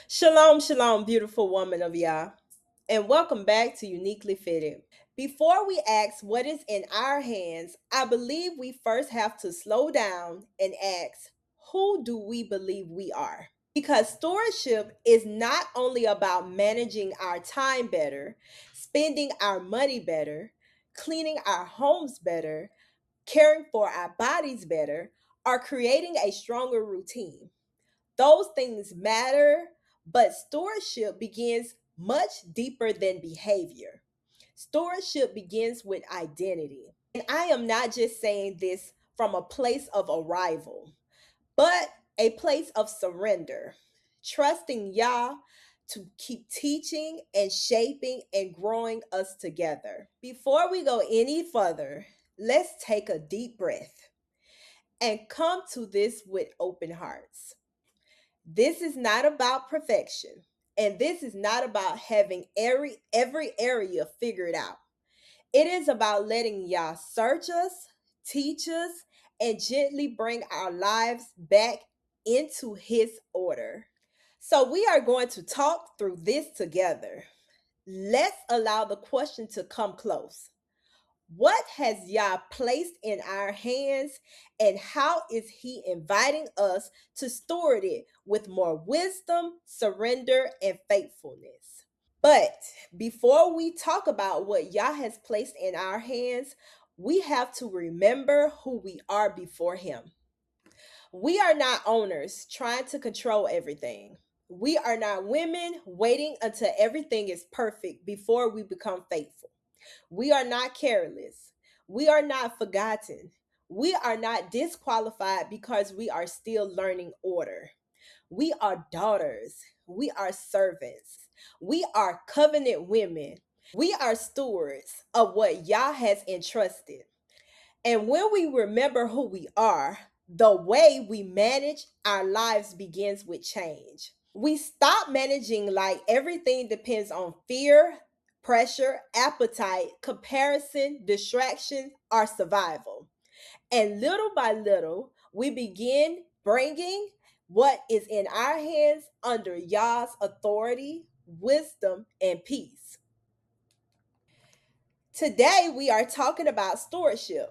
Shalom, shalom, beautiful woman of Yah, and welcome back to Uniquely Fitted. Before we ask what is in our hands, I believe we first have to slow down and ask, who do we believe we are? Because stewardship is not only about managing our time better, spending our money better, cleaning our homes better, caring for our bodies better, or creating a stronger routine. Those things matter, but stewardship begins much deeper than behavior. Stewardship begins with identity. And I am not just saying this from a place of arrival, but a place of surrender, trusting Yah to keep teaching and shaping and growing us together. Before we go any further, let's take a deep breath and come to this with open hearts. This is not about perfection, and this is not about having every area figured out. It is about letting Yah search us, teach us, and gently bring our lives back into His order. So we are going to talk through this together. Let's allow the question to come close. What has Yah placed in our hands, and how is He inviting us to steward it with more wisdom, surrender, and faithfulness? But before we talk about what Yah has placed in our hands, we have to remember who we are before Him. We are not owners trying to control everything. We are not women waiting until everything is perfect before we become faithful. We are not careless. We are not forgotten. We are not disqualified because we are still learning order. We are daughters. We are servants. We are covenant women. We are stewards of what Yah has entrusted. And when we remember who we are, the way we manage our lives begins with change. We stop managing like everything depends on fear, pressure, appetite, comparison, distraction, or survival. And little by little, we begin bringing what is in our hands under Yah's authority, wisdom, and peace. Today, we are talking about stewardship,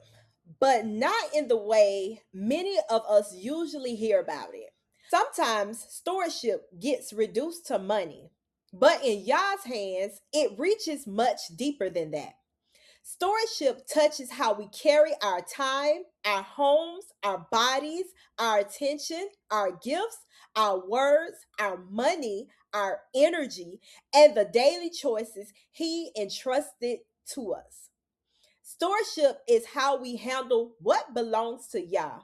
but not in the way many of us usually hear about it. Sometimes stewardship gets reduced to money, but in Yah's hands, it reaches much deeper than that. Stewardship touches how we carry our time, our homes, our bodies, our attention, our gifts, our words, our money, our energy, and the daily choices He entrusted to us. Stewardship is how we handle what belongs to Yah,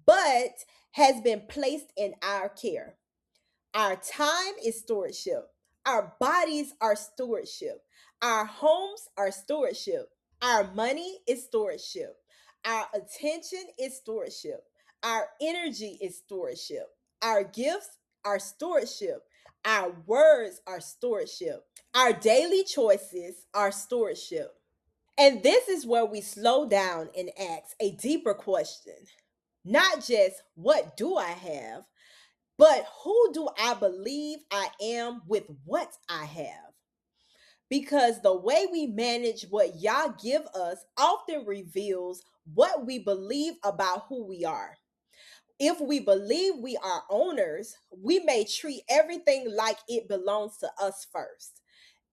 but has been placed in our care. Our time is stewardship. Our bodies are stewardship. Our homes are stewardship. Our money is stewardship. Our attention is stewardship. Our energy is stewardship. Our gifts are stewardship. Our words are stewardship. Our daily choices are stewardship. And this is where we slow down and ask a deeper question. Not just what do I have, but who do I believe I am with what I have? Because the way we manage what Yah give us often reveals what we believe about who we are. If we believe we are owners, we may treat everything like it belongs to us first.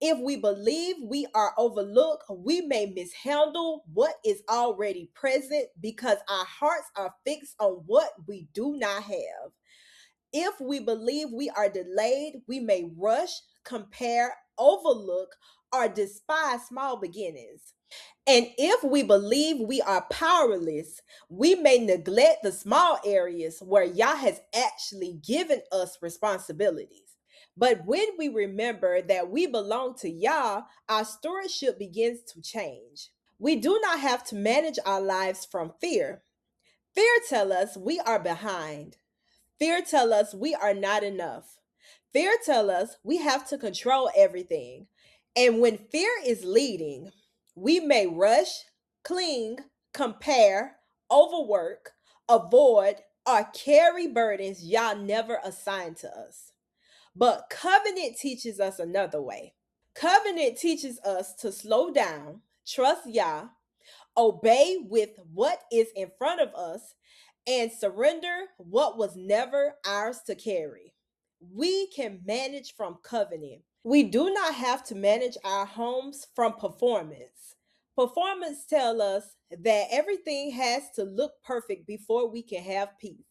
If we believe we are overlooked, we may mishandle what is already present because our hearts are fixed on what we do not have. If we believe we are delayed, we may rush, compare, overlook, or despise small beginnings. And if we believe we are powerless, we may neglect the small areas where Yah has actually given us responsibilities. But when we remember that we belong to Yah, our stewardship begins to change. We do not have to manage our lives from fear. Fear tells us we are behind. Fear tells us we are not enough. Fear tells us we have to control everything. And when fear is leading, we may rush, cling, compare, overwork, avoid, or carry burdens Yah never assigned to us. But covenant teaches us another way. Covenant teaches us to slow down, trust Yah, obey with what is in front of us, and surrender what was never ours to carry. We can manage from covenant. We do not have to manage our homes from performance. Performance tell us that everything has to look perfect before we can have peace.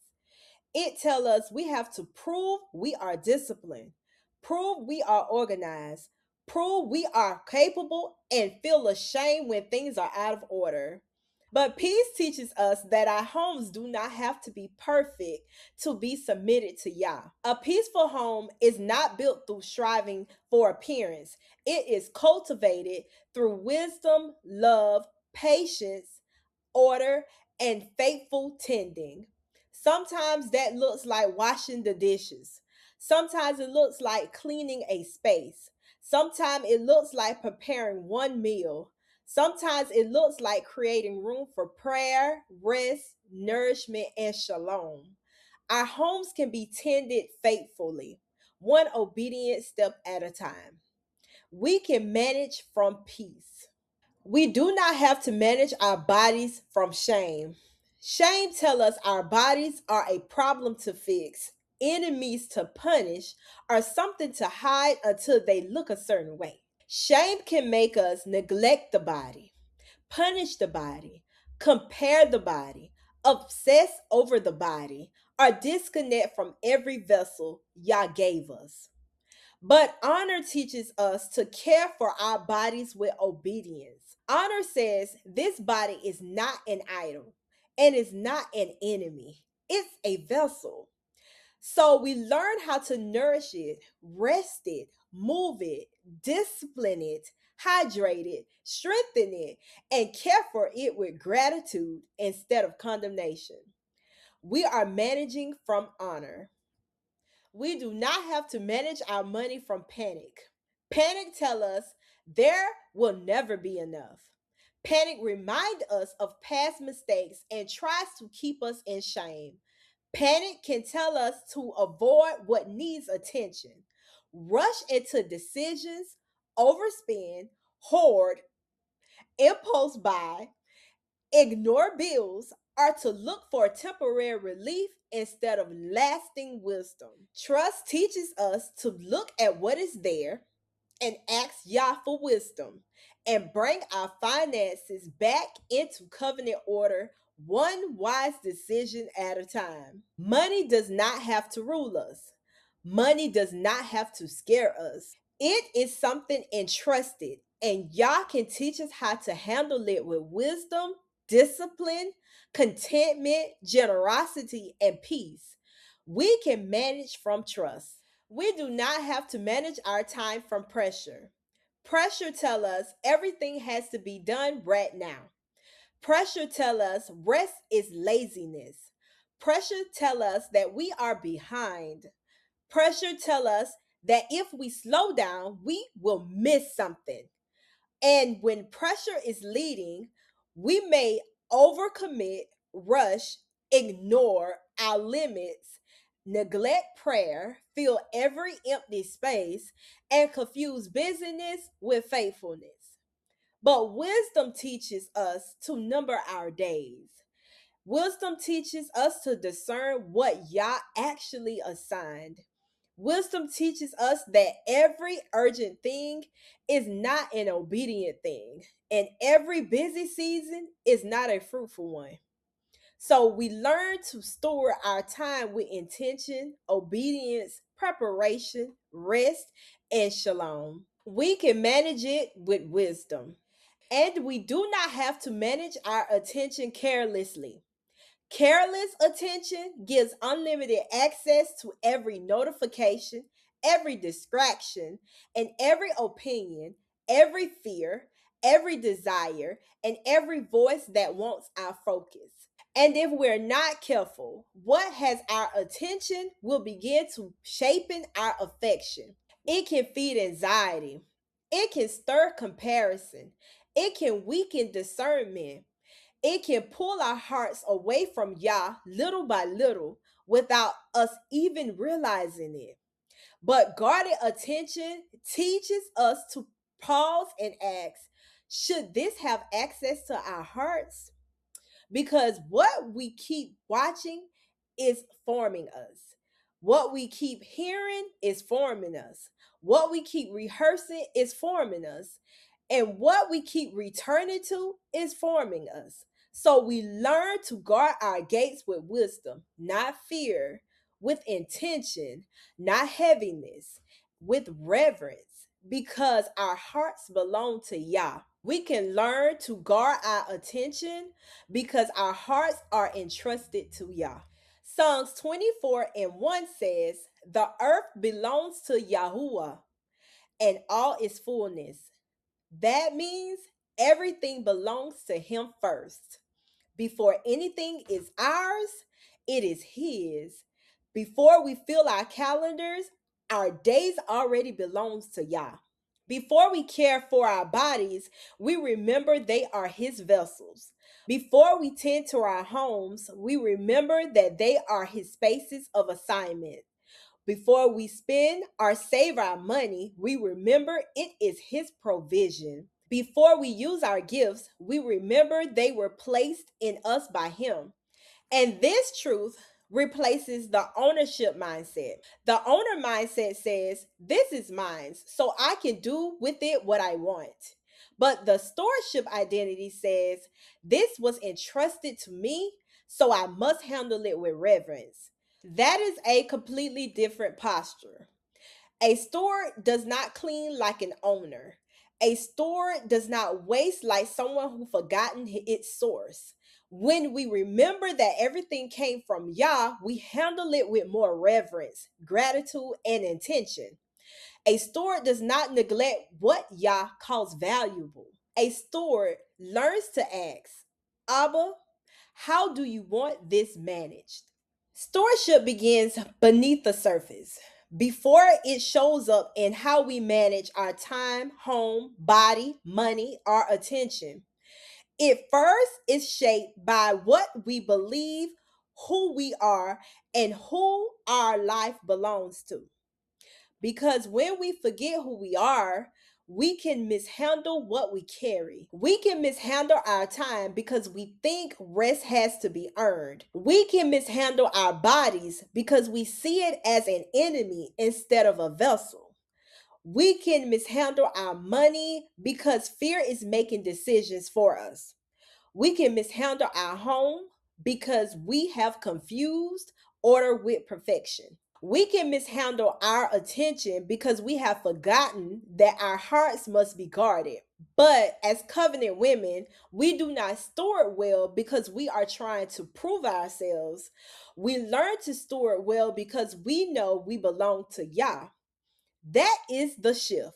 It tells us we have to prove we are disciplined, prove we are organized, prove we are capable, and feel ashamed when things are out of order. But peace teaches us that our homes do not have to be perfect to be submitted to Yah. A peaceful home is not built through striving for appearance, it is cultivated through wisdom, love, patience, order, and faithful tending. Sometimes that looks like washing the dishes. Sometimes it looks like cleaning a space. Sometimes it looks like preparing one meal. Sometimes it looks like creating room for prayer, rest, nourishment, and shalom. Our homes can be tended faithfully, one obedient step at a time. We can manage from peace. We do not have to manage our bodies from shame. Shame tells us our bodies are a problem to fix, enemies to punish, or something to hide until they look a certain way. Shame can make us neglect the body, punish the body, compare the body, obsess over the body, or disconnect from every vessel Yah gave us. But honor teaches us to care for our bodies with obedience. Honor says this body is not an idol and is not an enemy, it's a vessel. So we learn how to nourish it, rest it, move it, discipline it, hydrate it, strengthen it, and care for it with gratitude instead of condemnation. We are managing from honor. We do not have to manage our money from panic. Panic tell us there will never be enough. Panic remind us of past mistakes and tries to keep us in shame. Panic can tell us to avoid what needs attention, rush into decisions, overspend, hoard, impulse buy, ignore bills, or to look for temporary relief instead of lasting wisdom. Trust teaches us to look at what is there and ask Yah for wisdom and bring our finances back into covenant order, one wise decision at a time. Money does not have to rule us. Money does not have to scare us. It is something entrusted, and Yah can teach us how to handle it with wisdom, discipline, contentment, generosity, and peace. We can manage from trust. We do not have to manage our time from pressure. Pressure tell us everything has to be done right now. Pressure tell us rest is laziness. Pressure tell us that we are behind. Pressure tell us that if we slow down, we will miss something. And when pressure is leading, we may overcommit, rush, ignore our limits, neglect prayer, fill every empty space, and confuse busyness with faithfulness. But wisdom teaches us to number our days. Wisdom teaches us to discern what Yah actually assigned. Wisdom teaches us that every urgent thing is not an obedient thing, and every busy season is not a fruitful one. So we learn to store our time with intention, obedience, preparation, rest, and shalom. We can manage it with wisdom, and we do not have to manage our attention carelessly. Careless attention gives unlimited access to every notification, every distraction, and every opinion, every fear, every desire, and every voice that wants our focus. And if we're not careful, what has our attention will begin to shaping our affection. It can feed anxiety. It can stir comparison. It can weaken discernment. It can pull our hearts away from Yah little by little without us even realizing it. But guarded attention teaches us to pause and ask, should this have access to our hearts? Because what we keep watching is forming us. What we keep hearing is forming us. What we keep rehearsing is forming us. And what we keep returning to is forming us. So we learn to guard our gates with wisdom, not fear, with intention, not heaviness, with reverence, because our hearts belong to Yah. We can learn to guard our attention because our hearts are entrusted to Yah. Psalms 24:1 says, the earth belongs to Yahuwah and all its fullness. That means everything belongs to Him first. Before anything is ours, it is His. Before we fill our calendars, our days already belongs to Yah. Before we care for our bodies, we remember they are His vessels. Before we tend to our homes, we remember that they are His spaces of assignment. Before we spend or save our money, we remember it is His provision. Before we use our gifts, we remember they were placed in us by Him. And this truth replaces the ownership mindset. The owner mindset says, this is mine, so I can do with it what I want. But the stewardship identity says, this was entrusted to me, so I must handle it with reverence. That is a completely different posture. A steward does not clean like an owner. A steward does not waste like someone who forgotten its source. When we remember that everything came from Yah, we handle it with more reverence, gratitude, and intention. A steward does not neglect what Yah calls valuable. A steward learns to ask, Abba, how do you want this managed? Stewardship begins beneath the surface, before it shows up in how we manage our time, home, body, money, or attention. It first is shaped by what we believe, who we are, and who our life belongs to. Because when we forget who we are, we can mishandle what we carry. We can mishandle our time because we think rest has to be earned. We can mishandle our bodies because we see it as an enemy instead of a vessel. We can mishandle our money because fear is making decisions for us. We can mishandle our home because we have confused order with perfection. We can mishandle our attention because we have forgotten that our hearts must be guarded. But as covenant women, we do not steward well because we are trying to prove ourselves. We learn to steward well because we know we belong to Yah. That is the shift.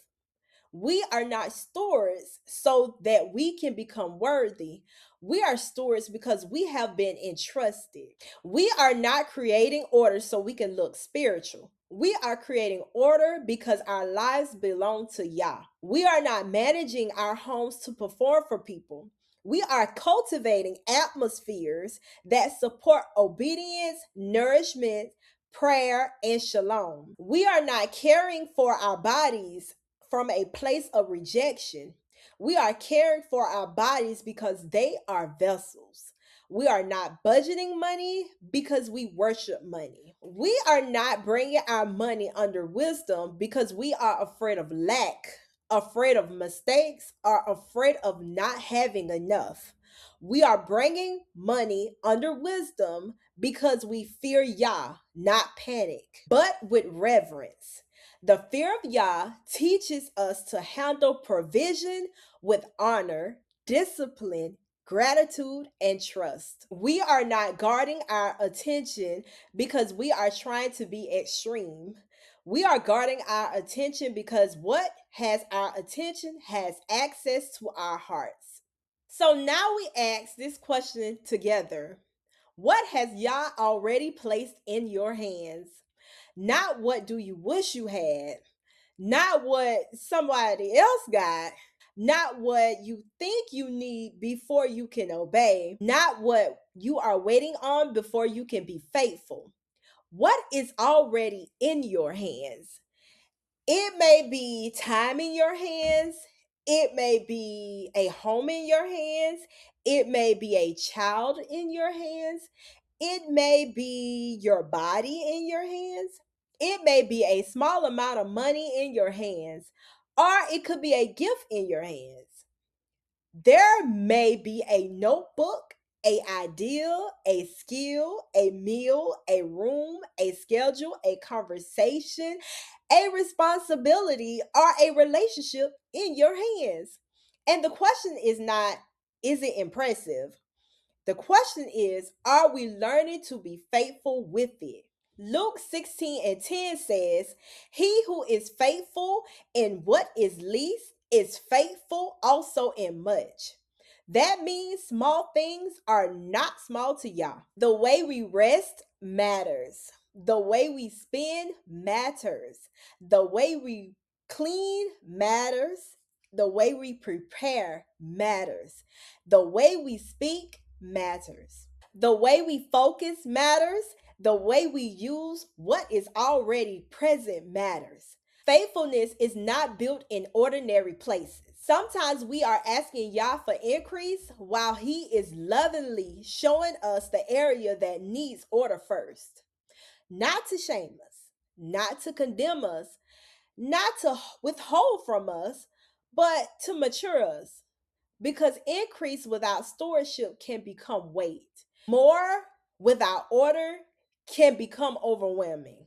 We are not stewards so that we can become worthy. We are stewards because we have been entrusted. We are not creating order so we can look spiritual. We are creating order because our lives belong to Yah. We are not managing our homes to perform for people. We are cultivating atmospheres that support obedience, nourishment, prayer, and shalom. We are not caring for our bodies from a place of rejection. We are caring for our bodies because they are vessels. We are not budgeting money because we worship money. We are not bringing our money under wisdom because we are afraid of lack, afraid of mistakes, or afraid of not having enough. We are bringing money under wisdom because we fear Yah, not panic, but with reverence. The fear of Yah teaches us to handle provision with honor, discipline, gratitude, and trust. We are not guarding our attention because we are trying to be extreme. We are guarding our attention because what has our attention has access to our hearts. So now we ask this question together. What has Yah already placed in your hands? Not what do you wish you had, not what somebody else got, not what you think you need before you can obey, not what you are waiting on before you can be faithful. What is already in your hands? It may be time in your hands. It may be a home in your hands. It may be a child in your hands. It may be your body in your hands. It may be a small amount of money in your hands, or it could be a gift in your hands. There may be a notebook, a idea, a skill, a meal, a room, a schedule, a conversation, a responsibility, or a relationship in your hands. And the question is not, is it impressive? The question is, are we learning to be faithful with it? Luke 16:10 says, "He who is faithful in what is least is faithful also in much." That means small things are not small to y'all. The way we rest matters. The way we spend matters. The way we clean matters. The way we prepare matters. The way we speak matters. The way we focus matters. The way we use what is already present matters. Faithfulness is not built in ordinary places. Sometimes we are asking Yah for increase while He is lovingly showing us the area that needs order first. Not to shame us, not to condemn us, not to withhold from us, but to mature us. Because increase without stewardship can become weight. More without order can become overwhelming.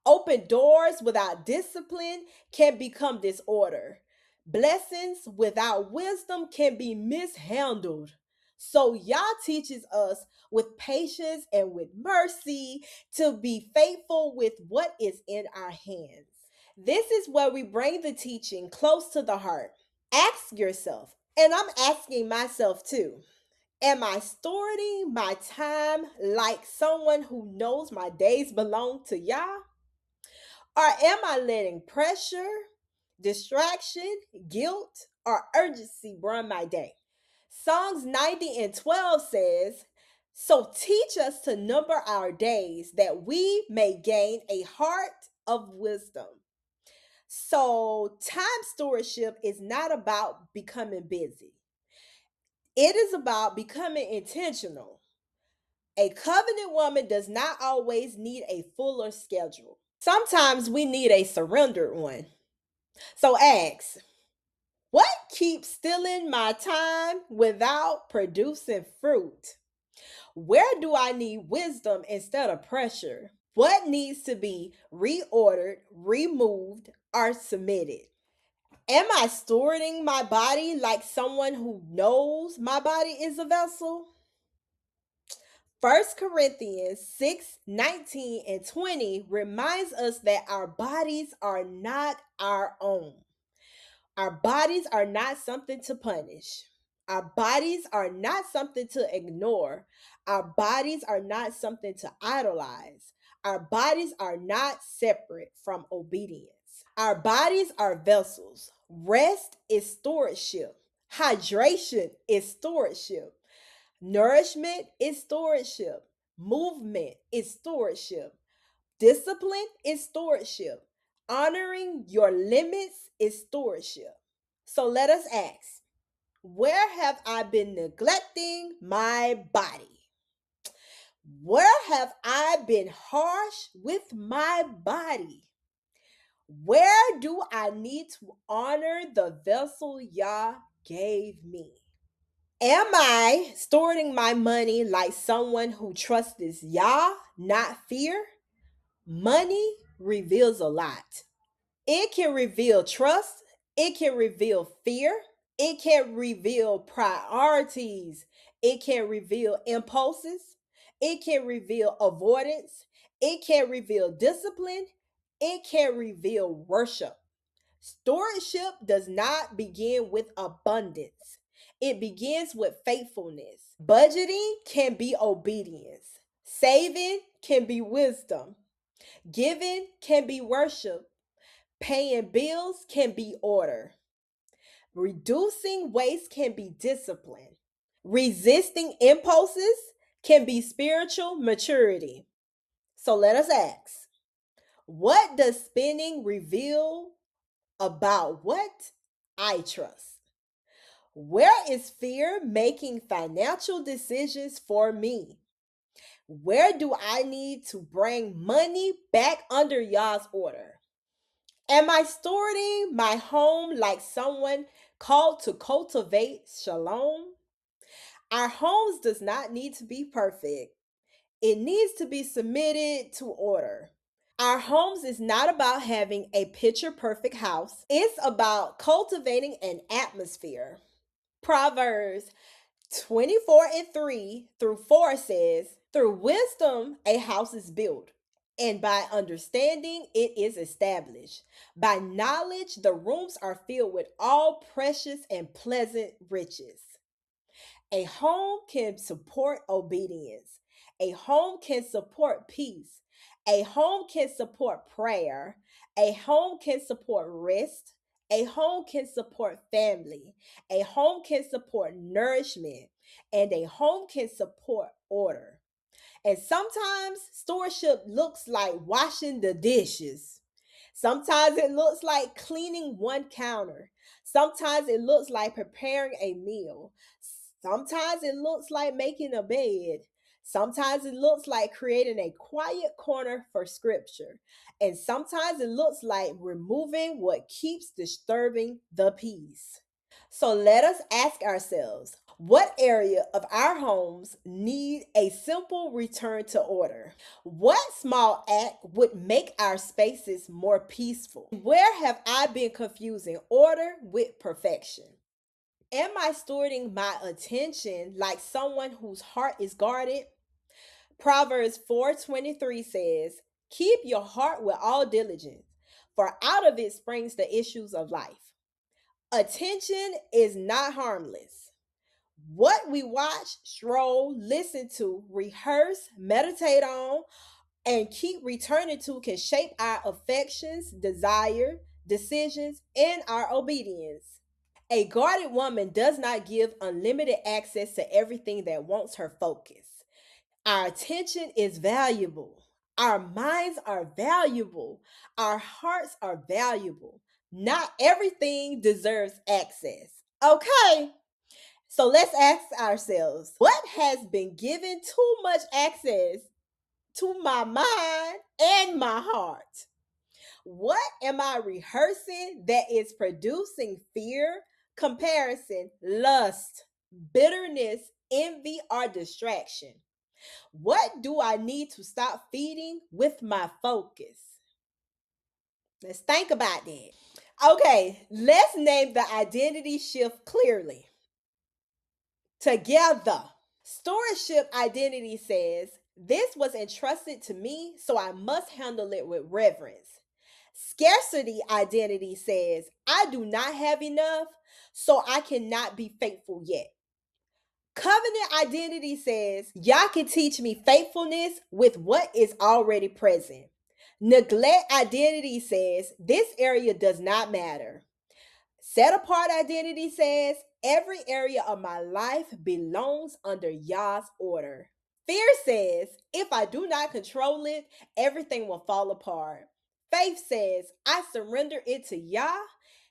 Open doors without discipline can become disorder. Blessings without wisdom can be mishandled. So Yah teaches us with patience and with mercy to be faithful with what is in our hands. This is where we bring the teaching close to the heart. Ask yourself, and I'm asking myself too, am I stewarding my time like someone who knows my days belong to Yah? Or am I letting pressure, distraction, guilt, or urgency run my day? Psalms 90:12 says, "So teach us to number our days that we may gain a heart of wisdom." So, time stewardship is not about becoming busy, it is about becoming intentional. A covenant woman does not always need a fuller schedule. Sometimes we need a surrendered one. So ask, what keeps stealing my time without producing fruit? Where do I need wisdom instead of pressure? What needs to be reordered, removed, or submitted? Am I stewarding my body like someone who knows my body is a vessel? 1 Corinthians 6:19-20 reminds us that our bodies are not our own. Our bodies are not something to punish. Our bodies are not something to ignore. Our bodies are not something to idolize. Our bodies are not separate from obedience. Our bodies are vessels. Rest is stewardship. Hydration is stewardship. Nourishment is stewardship. Movement is stewardship. Discipline is stewardship. Honoring your limits is stewardship. So let us ask, where have I been neglecting my body? Where have I been harsh with my body? Where do I need to honor the vessel Yah gave me? Am I storing my money like someone who trusts Yah, not fear? Money reveals a lot. It can reveal trust, it can reveal fear, it can reveal priorities, it can reveal impulses, it can reveal avoidance, it can reveal discipline, it can reveal worship. Stewardship does not begin with abundance, it begins with faithfulness. Budgeting can be obedience, saving can be wisdom, giving can be worship, paying bills can be order, reducing waste can be discipline, resisting impulses can be spiritual maturity. So let us ask, What does spending reveal about what I trust? Where is fear making financial decisions for me? Where do I need to bring money back under Yah's order? Am I stewarding my home like someone called to cultivate shalom? Our homes does not need to be perfect. It needs to be submitted to order. Our homes is not about having a picture perfect house. It's about cultivating an atmosphere. Proverbs 24 and 3 through 4 says, through wisdom a house is built, and by understanding it is established. By knowledge the rooms are filled with all precious and pleasant riches. A home can support obedience. A home can support peace. A home can support prayer. A home can support rest. A home can support family. A home can support nourishment. And a home can support order. And sometimes stewardship looks like washing the dishes. Sometimes it looks like cleaning one counter. Sometimes it looks like preparing a meal. Sometimes it looks like making a bed. Sometimes it looks like creating a quiet corner for scripture. And sometimes it looks like removing what keeps disturbing the peace. So let us ask ourselves, what area of our homes need a simple return to order? What small act would make our spaces more peaceful? Where have I been confusing order with perfection? Am I stewarding my attention like someone whose heart is guarded? Proverbs 4:23 says, "Keep your heart with all diligence, for out of it springs the issues of life." Attention is not harmless. What we watch, stroll, listen to, rehearse, meditate on, and keep returning to can shape our affections, desire, decisions, and our obedience. A guarded woman does not give unlimited access to everything that wants her focus. Our attention is valuable. Our minds are valuable. Our hearts are valuable. Not everything deserves access. Okay, so let's ask ourselves, what has been given too much access to my mind and my heart? What am I rehearsing that is producing fear, comparison, lust, bitterness, envy, or distraction? What do I need to stop feeding with my focus? Let's think about that. Okay, let's name the identity shift clearly. Together. Stewardship identity says, this was entrusted to me, so I must handle it with reverence. Scarcity identity says, I do not have enough, so I cannot be faithful yet. Covenant identity says, Yah can teach me faithfulness with what is already present. Neglect identity says, this area does not matter. Set apart identity says, every area of my life belongs under Yah's order. Fear says, if I do not control it, everything will fall apart. Faith says, I surrender it to Yah.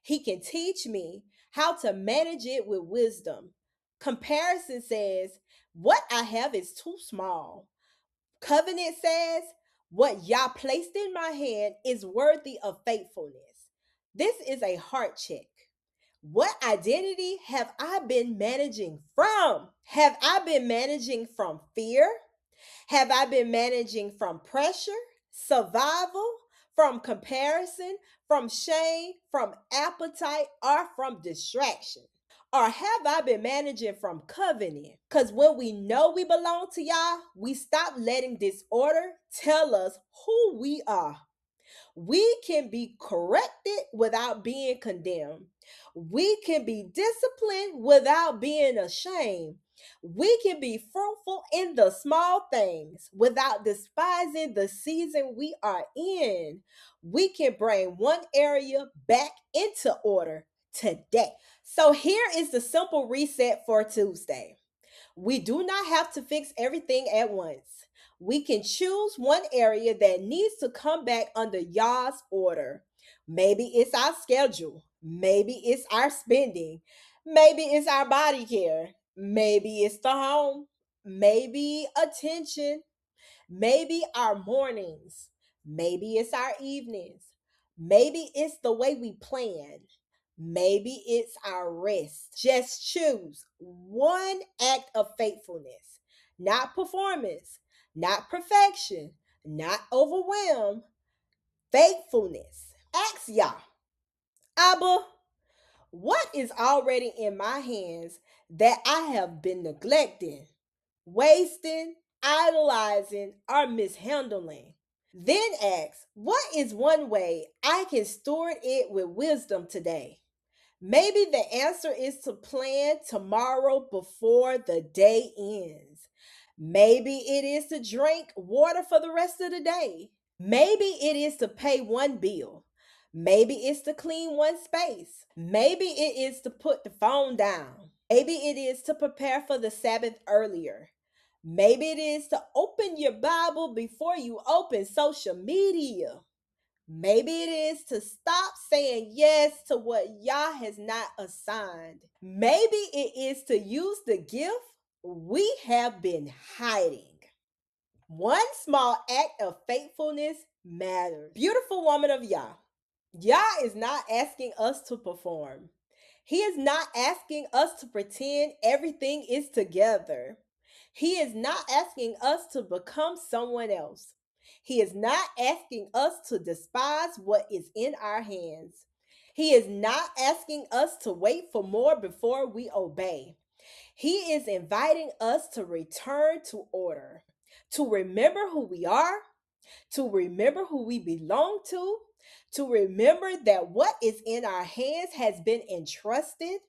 He can teach me how to manage it with wisdom. Comparison says, what I have is too small. Covenant says, what Yah placed in my hand is worthy of faithfulness. This is a heart check. What identity have I been managing from? Have I been managing from fear? Have I been managing from pressure, survival, from comparison, from shame, from appetite, or from distraction? Or have I been managing from covenant? Because when we know we belong to Yah, we stop letting disorder tell us who we are. We can be corrected without being condemned. We can be disciplined without being ashamed. We can be fruitful in the small things without despising the season we are in. We can bring one area back into order today. So here is the simple reset for Tuesday. We do not have to fix everything at once. We can choose one area that needs to come back under Yah's order. Maybe it's our schedule. Maybe it's our spending. Maybe it's our body care. Maybe it's the home. Maybe attention. Maybe our mornings. Maybe it's our evenings. Maybe it's the way we plan. Maybe it's our rest. Just choose one act of faithfulness, not performance, not perfection, not overwhelm, faithfulness. Ask Yah, Abba, what is already in my hands that I have been neglecting, wasting, idolizing, or mishandling? Then ask, what is one way I can steward it with wisdom today? Maybe the answer is to plan tomorrow before the day ends. Maybe it is to drink water for the rest of the day. Maybe it is to pay one bill. Maybe it's to clean one space. Maybe it is to put the phone down. Maybe it is to prepare for the Sabbath earlier. Maybe it is to open your Bible before you open social media. Maybe it is to stop saying yes to what Yah has not assigned. Maybe it is to use the gift we have been hiding. One small act of faithfulness matters. Beautiful woman of Yah. Yah is not asking us to perform. He is not asking us to pretend everything is together. He is not asking us to become someone else. He is not asking us to despise what is in our hands. He is not asking us to wait for more before we obey. He is inviting us to return to order, to remember who we are, to remember who we belong to remember that what is in our hands has been entrusted,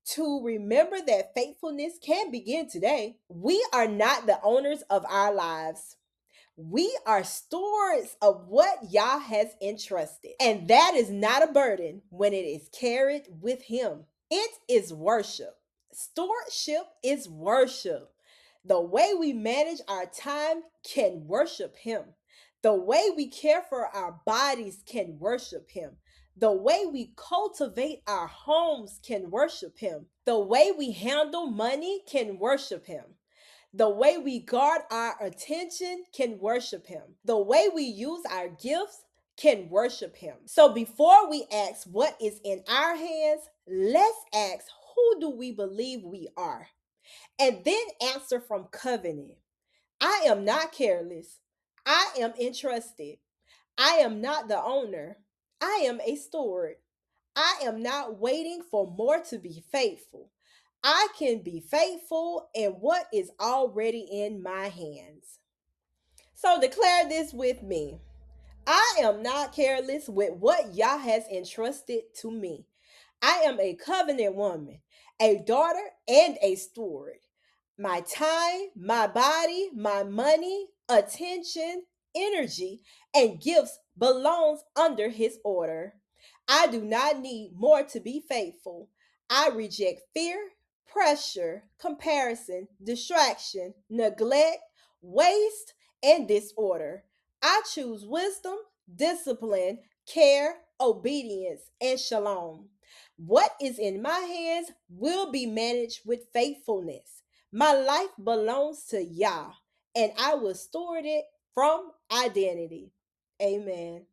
to remember that faithfulness can begin today. We are not the owners of our lives. We are stewards of what Yah has entrusted. And that is not a burden when it is carried with Him. It is worship. Stewardship is worship. The way we manage our time can worship Him. The way we care for our bodies can worship Him. The way we cultivate our homes can worship Him. The way we handle money can worship Him. The way we guard our attention can worship Him. The way we use our gifts can worship Him. So before we ask what is in our hands, let's ask, who do we believe we are? And then answer from covenant. I am not careless. I am entrusted. I am not the owner. I am a steward. I am not waiting for more to be faithful. I can be faithful in what is already in my hands. So declare this with me. I am not careless with what Yah has entrusted to me. I am a covenant woman, a daughter, and a steward. My time, my body, my money, attention, energy, and gifts belongs under his order. I do not need more to be faithful. I reject fear, pressure, comparison, distraction, neglect, waste, and disorder. I choose wisdom, discipline, care, obedience, and shalom. What is in my hands will be managed with faithfulness. My life belongs to Yah, and I will steward it from identity. Amen.